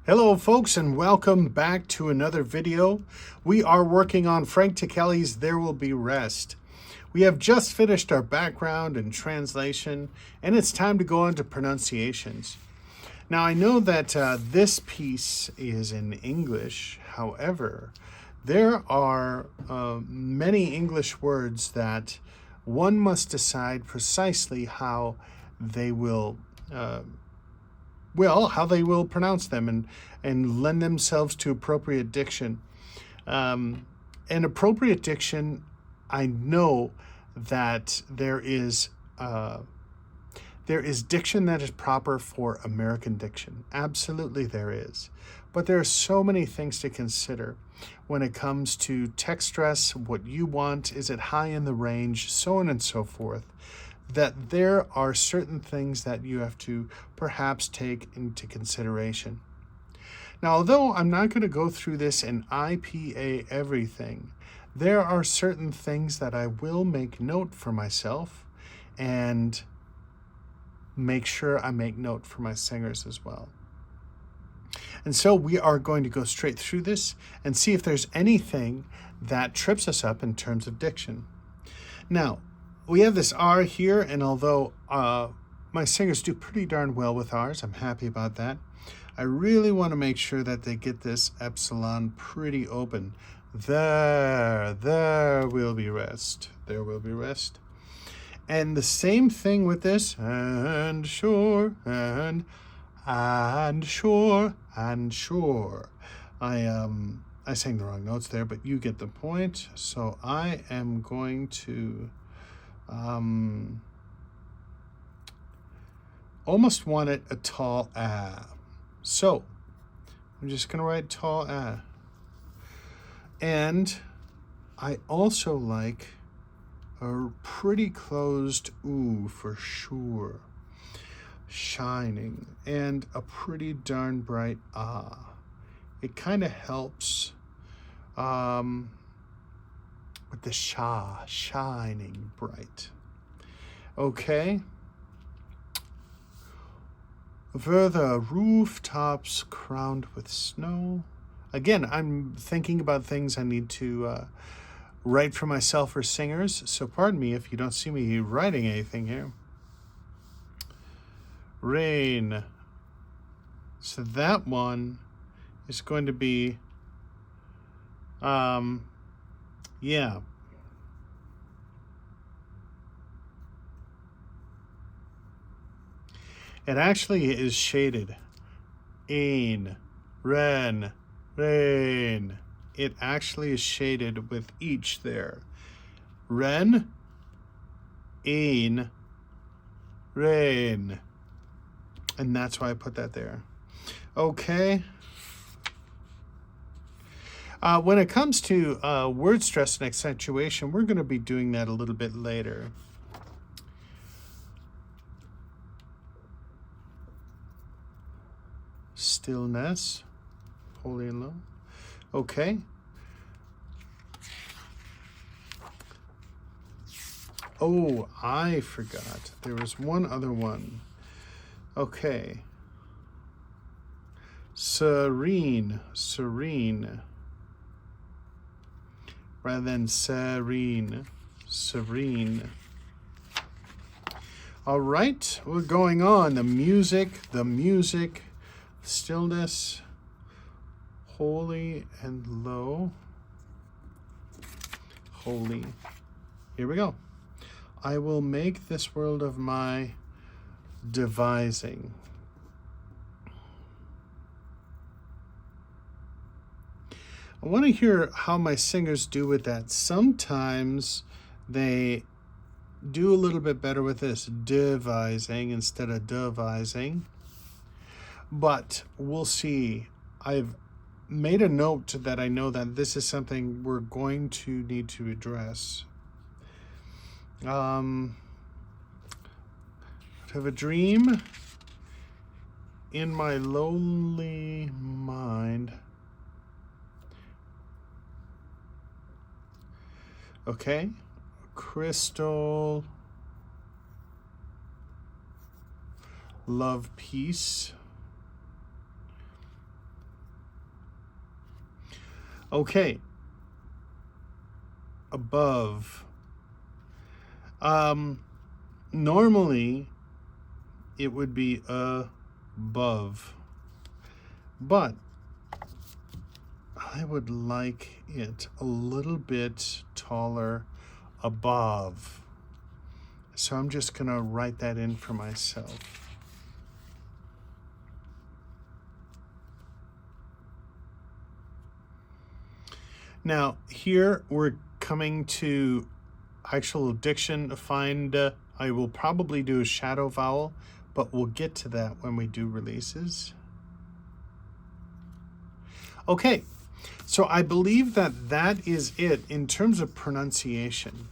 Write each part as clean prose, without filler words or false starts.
Hello folks, and welcome back to another video. We are working on Frank Ticheli's There Will Be Rest. We have just finished our background and translation, and it's time to go on to pronunciations. Now I know that this piece is in English. However, there are many English words that one must decide precisely how they will how they will pronounce them and lend themselves to appropriate diction. And appropriate diction, I know that there is diction that is proper for American diction. Absolutely there is. But there are so many things to consider when it comes to text stress, what you want, is it high in the range, so on and so forth, that there are certain things that you have to perhaps take into consideration. Now, although I'm not going to go through this in IPA everything, there are certain things that I will make note for myself and make sure I make note for my singers as well. And so we are going to go straight through this and see if there's anything that trips us up in terms of diction. Now, we have this R here, and although my singers do pretty darn well with R's, I'm happy about that. I really want to make sure that they get this epsilon pretty open. There will be rest. There will be rest. And the same thing with this, and sure, and sure, and sure. I sang the wrong notes there, but you get the point. So I am going to almost want it a tall A. So I'm just going to write tall A. And I also like a pretty closed oo for sure. Shining. And a pretty darn bright ah. It kind of helps with the shining bright. Okay. Over the rooftops crowned with snow. Again, I'm thinking about things I need to write for myself or singers, so pardon me if you don't see me writing anything here. Rain. So that one is going to be, yeah. It actually is shaded. Ain, ren, rain. It actually is shaded with each there. Ren, ain, rain. And that's why I put that there. Okay. When it comes to word stress and accentuation, we're going to be doing that a little bit later. Stillness, holy and low. Okay. Oh, I forgot. There was one other one. Okay. Serene, serene. Rather than serene, serene. All right, we're going on. The music, stillness, holy and low. Holy. Here we go. I will make this world of my devising. I want to hear how my singers do with that. Sometimes they do a little bit better with this devising instead of devising. But we'll see. I've made a note that I know that this is something we're going to need to address. I have a dream in my lonely mind. Okay. Crystal. Love, peace. Okay. Above. Normally it would be above, but I would like it a little bit taller above. So I'm just going to write that in for myself. Now, here we're coming to actual diction. I will probably do a shadow vowel, but we'll get to that when we do releases. Okay, so I believe that that is it in terms of pronunciation.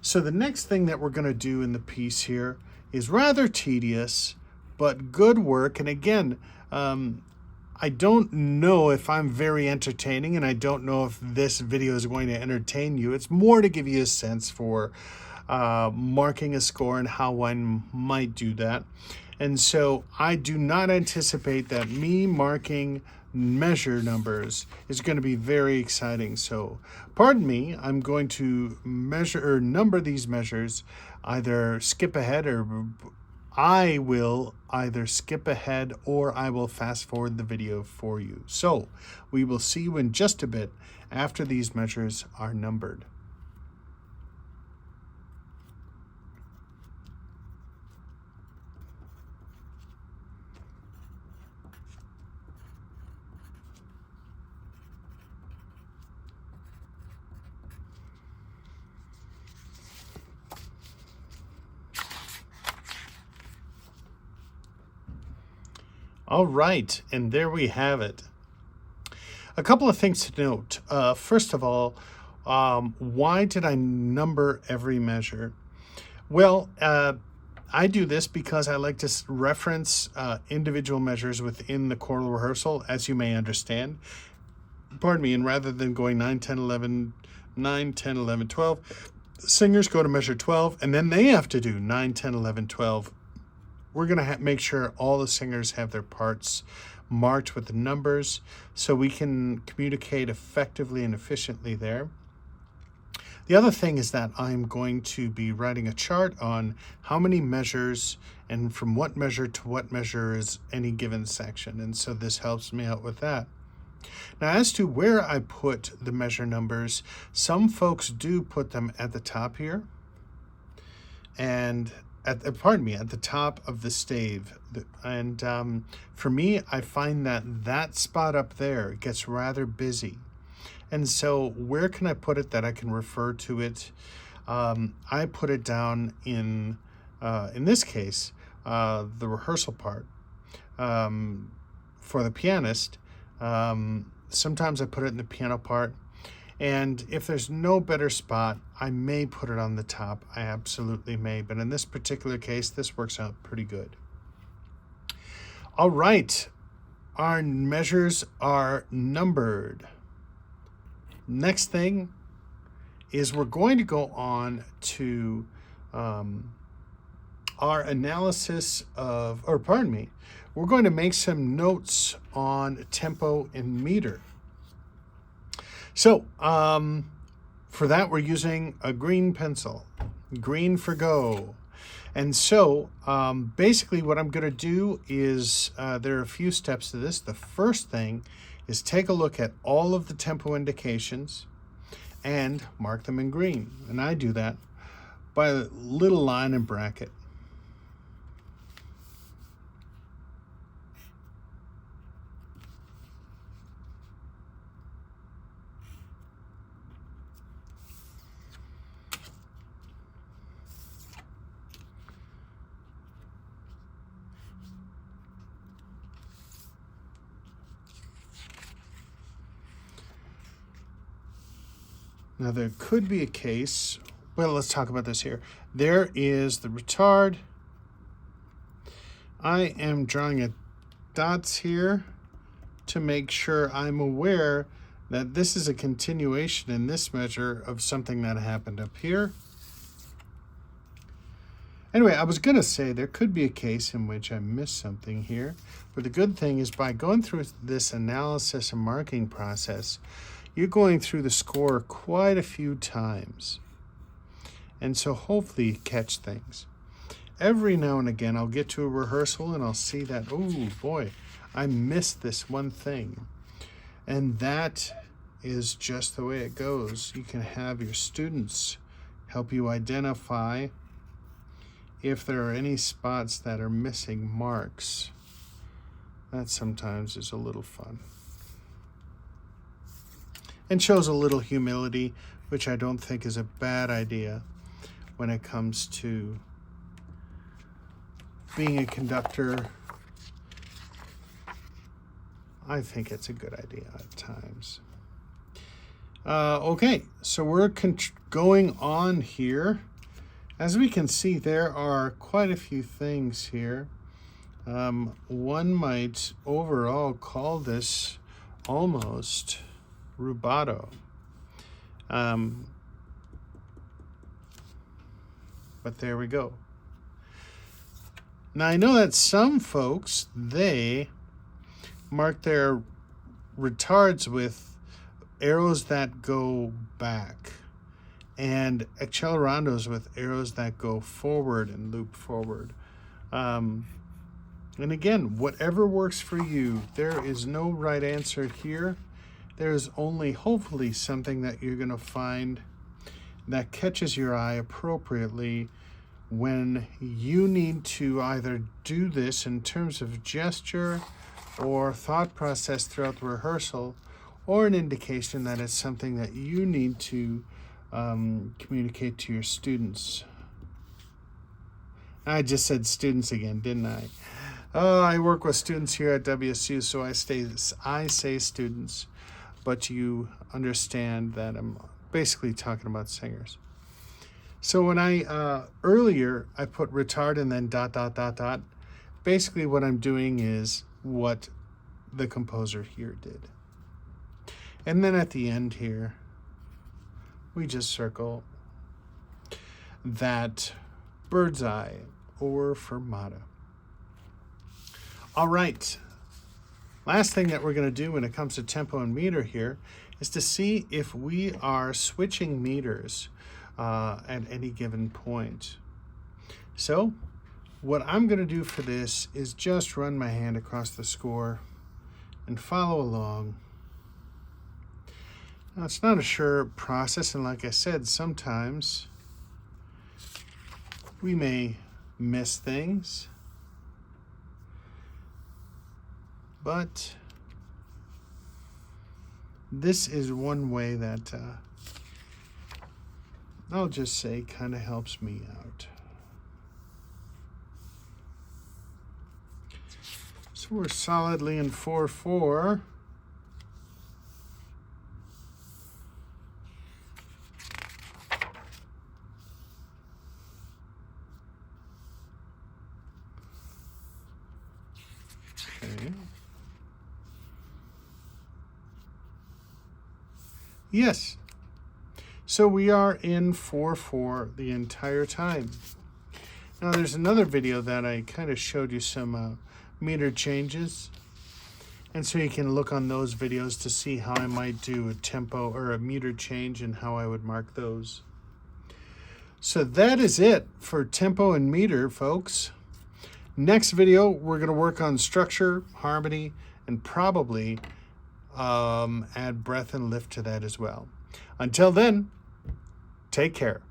So the next thing that we're going to do in the piece here is rather tedious, but good work. And again, I don't know if I'm very entertaining, and I don't know if this video is going to entertain you. It's more to give you a sense for marking a score and how one might do that. And so I do not anticipate that me marking measure numbers is going to be very exciting. So pardon me, I'm going to measure or number these measures, either skip ahead, or I will either skip ahead or I will fast forward the video for you. So we will see you in just a bit after these measures are numbered. All right, and there we have it. A couple of things to note. First of all, why did I number every measure? Well, I do this because I like to reference individual measures within the choral rehearsal, as you may understand. Pardon me, and rather than going 9, 10, 11, 9, 10, 11, 12, singers go to measure 12, and then they have to do 9, 10, 11, 12. We're going to make sure all the singers have their parts marked with the numbers so we can communicate effectively and efficiently there. The other thing is that I'm going to be writing a chart on how many measures and from what measure to what measure is any given section. And so this helps me out with that. Now, as to where I put the measure numbers, some folks do put them at the top here and at the top of the stave. And for me, I find that spot up there gets rather busy. And so where can I put it that I can refer to it? I put it down in this case, the rehearsal part for the pianist. Sometimes I put it in the piano part. And if there's no better spot, I may put it on the top. I absolutely may. But in this particular case, this works out pretty good. All right. Our measures are numbered. Next thing is we're going to go on to our analysis of, we're going to make some notes on tempo and meter. So for that, we're using a green pencil, green for go. And so basically what I'm going to do is there are a few steps to this. The first thing is take a look at all of the tempo indications and mark them in green. And I do that by a little line and bracket. Now there could be a case, well, let's talk about this here. There is the retard. I am drawing a dots here to make sure I'm aware that this is a continuation in this measure of something that happened up here. Anyway, I was going to say there could be a case in which I missed something here, but the good thing is by going through this analysis and marking process, you're going through the score quite a few times. And so hopefully you catch things. Every now and again, I'll get to a rehearsal and I'll see that, oh boy, I missed this one thing. And that is just the way it goes. You can have your students help you identify if there are any spots that are missing marks. That sometimes is a little fun. And shows a little humility, which I don't think is a bad idea when it comes to being a conductor. I think it's a good idea at times. Okay, so we're going on here. As we can see, there are quite a few things here. One might overall call this almost rubato. But there we go. Now I know that some folks, they mark their retards with arrows that go back and accelerandos with arrows that go forward and loop forward. And again, whatever works for you, there is no right answer here. There's only hopefully something that you're going to find that catches your eye appropriately when you need to either do this in terms of gesture or thought process throughout the rehearsal, or an indication that it's something that you need to communicate to your students. I just said students again, didn't I? I work with students here at WSU, so I say students, but you understand that I'm basically talking about singers. So when I, earlier, I put retard and then ... Basically what I'm doing is what the composer here did. And then at the end here, we just circle that bird's eye or fermata. All right. Last thing that we're going to do when it comes to tempo and meter here is to see if we are switching meters at any given point. So what I'm going to do for this is just run my hand across the score and follow along. Now, it's not a sure process, and like I said, sometimes we may miss things, but this is one way that I'll just say kind of helps me out. So we're solidly in 4/4. Okay. Yes. So we are in 4/4 the entire time. Now there's another video that I kind of showed you some meter changes. And so you can look on those videos to see how I might do a tempo or a meter change and how I would mark those. So that is it for tempo and meter, folks. Next video, we're going to work on structure, harmony, and probably add breath and lift to that as well. Until then, take care.